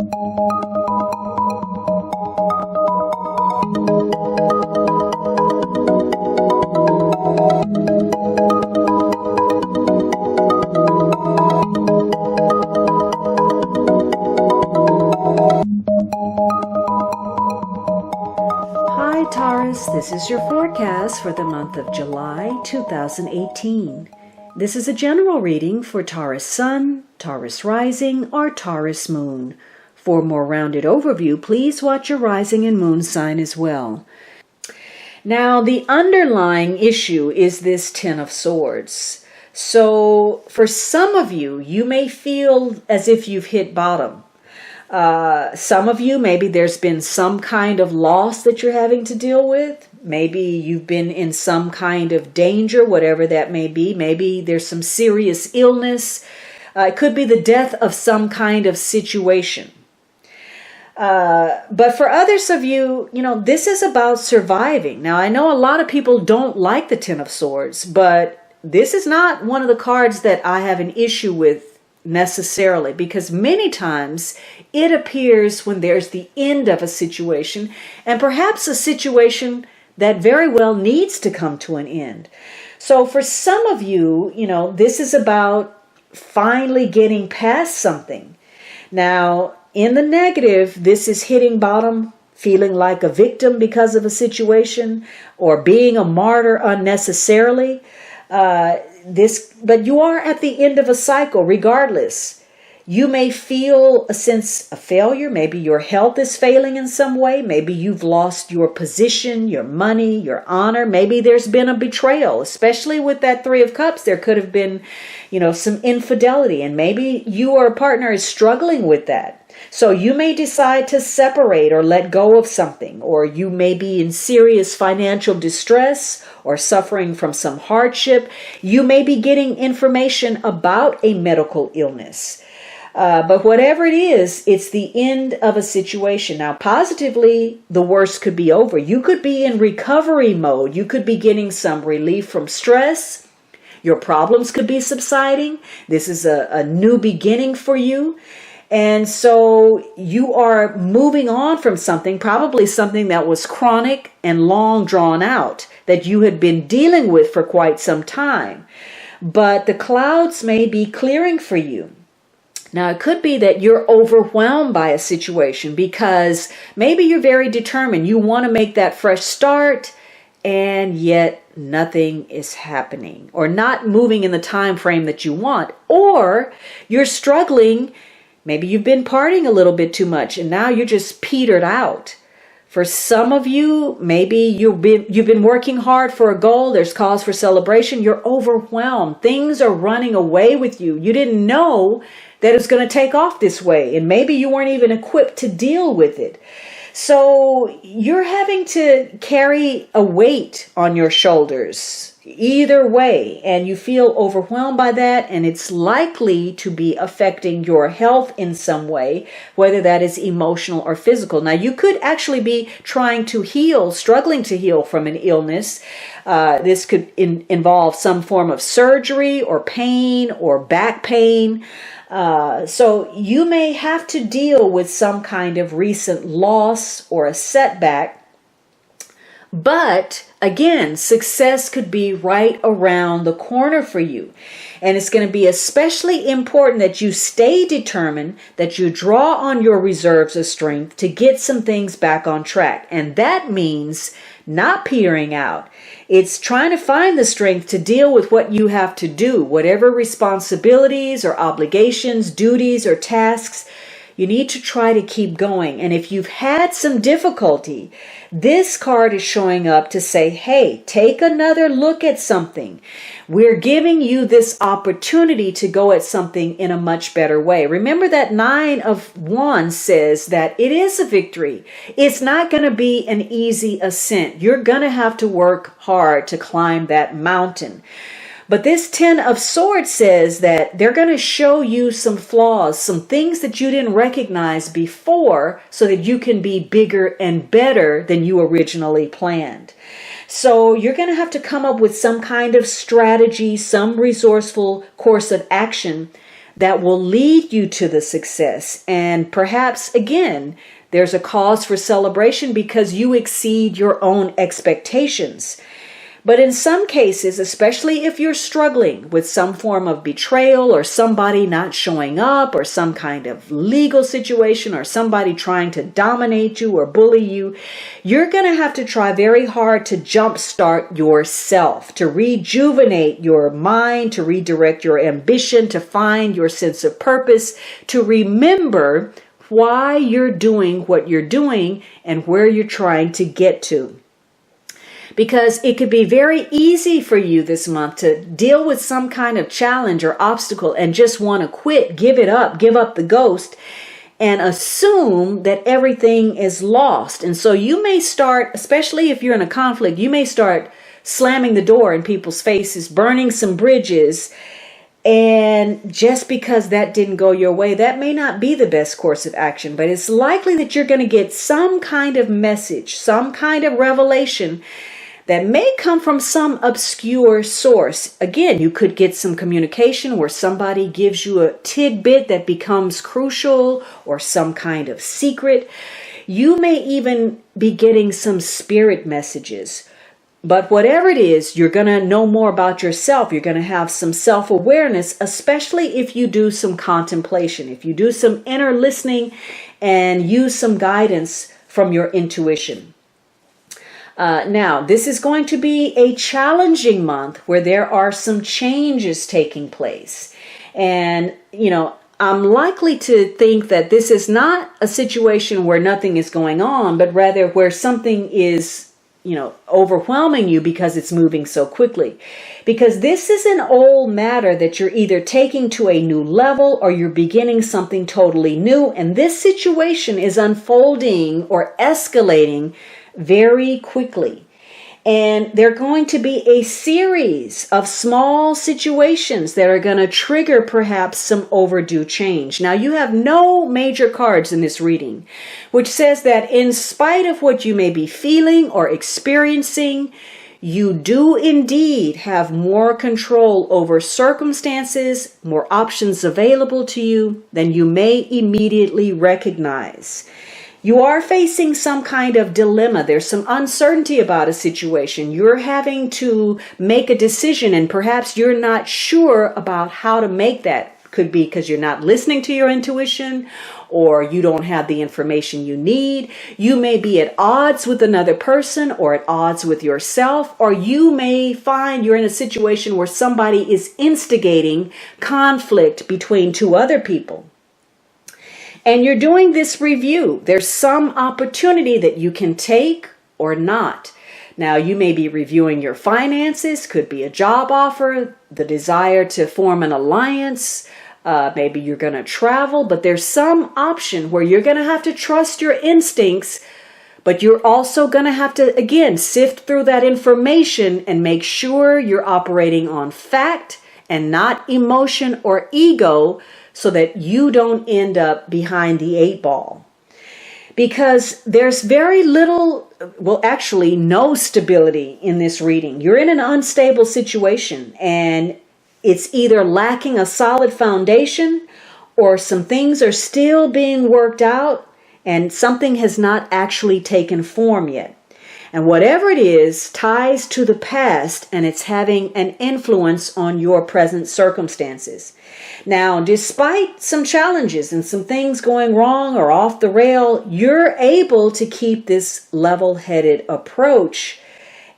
Hi Taurus, this is your forecast for the month of July 2018. This is a general reading for Taurus Sun, Taurus Rising, or Taurus Moon. For a more rounded overview, please watch your rising and moon sign as well. Now, the underlying issue is this Ten of Swords. So, for some of you, you may feel as if you've hit bottom. Some of you, maybe there's been some kind of loss that you're having to deal with. Maybe you've been in some kind of danger, whatever that may be. Maybe there's some serious illness. It could be the death of some kind of situation. But for others of you, this is about surviving. Now, I know a lot of people don't like the Ten of Swords, but this is not one of the cards that I have an issue with necessarily, because many times it appears when there's the end of a situation, and perhaps a situation that very well needs to come to an end. So for some of you, this is about finally getting past something. Now, in the negative, this is hitting bottom, feeling like a victim because of a situation, or being a martyr unnecessarily. But you are at the end of a cycle regardless. You may feel a sense of failure. Maybe your health is failing in some way. Maybe you've lost your position, your money, your honor. Maybe there's been a betrayal, especially with that Three of Cups. There could have been, some infidelity, and maybe you or a partner is struggling with that. So you may decide to separate or let go of something, or you may be in serious financial distress or suffering from some hardship. You may be getting information about a medical illness. But whatever it is, it's the end of a situation. Now, positively, the worst could be over. You could be in recovery mode. You could be getting some relief from stress. Your problems could be subsiding. This is a new beginning for you. And so you are moving on from something, probably something that was chronic and long drawn out, that you had been dealing with for quite some time. But the clouds may be clearing for you. Now, it could be that you're overwhelmed by a situation because maybe you're very determined. You want to make that fresh start, and yet nothing is happening, or not moving in the time frame that you want. Or you're struggling. Maybe you've been partying a little bit too much, and now you're just petered out. For some of you, maybe you've been working hard for a goal. There's cause for celebration. You're overwhelmed. Things are running away with you. You didn't know that it's going to take off this way, and maybe you weren't even equipped to deal with it. So you're having to carry a weight on your shoulders either way, and you feel overwhelmed by that, and it's likely to be affecting your health in some way, whether that is emotional or physical. Now, you could actually be trying to heal, struggling to heal from an illness. This could involve some form of surgery or pain or back pain. So you may have to deal with some kind of recent loss or a setback. But again, success could be right around the corner for you. And it's going to be especially important that you stay determined, that you draw on your reserves of strength to get some things back on track. And that means not petering out. It's trying to find the strength to deal with what you have to do, whatever responsibilities or obligations, duties or tasks. You need to try to keep going. And if you've had some difficulty, this card is showing up to say, hey, take another look at something. We're giving you this opportunity to go at something in a much better way. Remember that Nine of Wands says that it is a victory. It's not going to be an easy ascent. You're going to have to work hard to climb that mountain. But this Ten of Swords says that they're going to show you some flaws, some things that you didn't recognize before, so that you can be bigger and better than you originally planned. So you're going to have to come up with some kind of strategy, some resourceful course of action that will lead you to the success. And perhaps, again, there's a cause for celebration because you exceed your own expectations. But in some cases, especially if you're struggling with some form of betrayal or somebody not showing up or some kind of legal situation or somebody trying to dominate you or bully you, you're going to have to try very hard to jumpstart yourself, to rejuvenate your mind, to redirect your ambition, to find your sense of purpose, to remember why you're doing what you're doing and where you're trying to get to. Because it could be very easy for you this month to deal with some kind of challenge or obstacle and just want to quit, give it up, give up the ghost, and assume that everything is lost. And so you may start, especially if you're in a conflict, you may start slamming the door in people's faces, burning some bridges. And just because that didn't go your way, that may not be the best course of action, but it's likely that you're going to get some kind of message, some kind of revelation that may come from some obscure source. Again, you could get some communication where somebody gives you a tidbit that becomes crucial or some kind of secret. You may even be getting some spirit messages. But whatever it is, you're going to know more about yourself. You're going to have some self-awareness, especially if you do some contemplation, if you do some inner listening and use some guidance from your intuition. Now, this is going to be a challenging month where there are some changes taking place. And, I'm likely to think that this is not a situation where nothing is going on, but rather where something is, overwhelming you because it's moving so quickly. Because this is an old matter that you're either taking to a new level or you're beginning something totally new. And this situation is unfolding or escalating very quickly. And there are going to be a series of small situations that are going to trigger perhaps some overdue change. Now, you have no major cards in this reading, which says that in spite of what you may be feeling or experiencing, you do indeed have more control over circumstances, more options available to you than you may immediately recognize. You are facing some kind of dilemma. There's some uncertainty about a situation. You're having to make a decision and perhaps you're not sure about how to make that. Could be because you're not listening to your intuition or you don't have the information you need. You may be at odds with another person or at odds with yourself, or you may find you're in a situation where somebody is instigating conflict between two other people. And you're doing this review. There's some opportunity that you can take or not. Now, you may be reviewing your finances, could be a job offer, the desire to form an alliance, maybe you're going to travel, but there's some option where you're going to have to trust your instincts, but you're also going to have to, again, sift through that information and make sure you're operating on fact and not emotion or ego, so that you don't end up behind the 8 ball. Because there's very little, well, actually no stability in this reading. You're in an unstable situation and it's either lacking a solid foundation or some things are still being worked out and something has not actually taken form yet. And whatever it is ties to the past and it's having an influence on your present circumstances. Now, despite some challenges and some things going wrong or off the rail, you're able to keep this level-headed approach.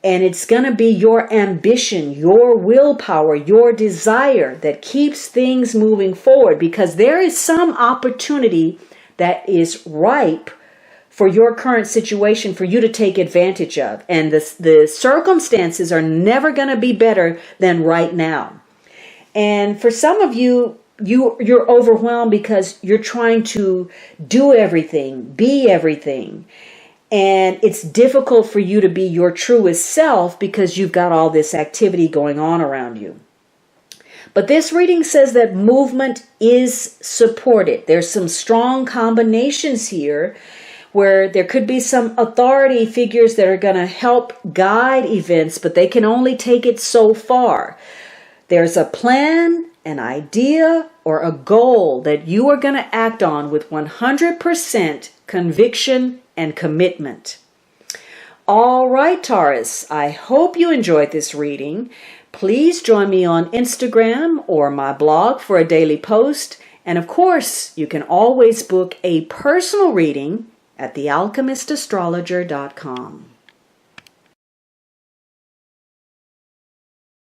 And it's going to be your ambition, your willpower, your desire that keeps things moving forward, because there is some opportunity that is ripe for your current situation for you to take advantage of. And the circumstances are never going to be better than right now. And for some of you, you're overwhelmed because you're trying to do everything, be everything. And it's difficult for you to be your truest self because you've got all this activity going on around you. But this reading says that movement is supported. There's some strong combinations here where there could be some authority figures that are going to help guide events, but they can only take it so far. There's a plan an idea or a goal that you are going to act on with 100% conviction and commitment. All right, Taurus, I hope you enjoyed this reading. Please join me on Instagram or my blog for a daily post. And of course, you can always book a personal reading at thealchemistastrologer.com.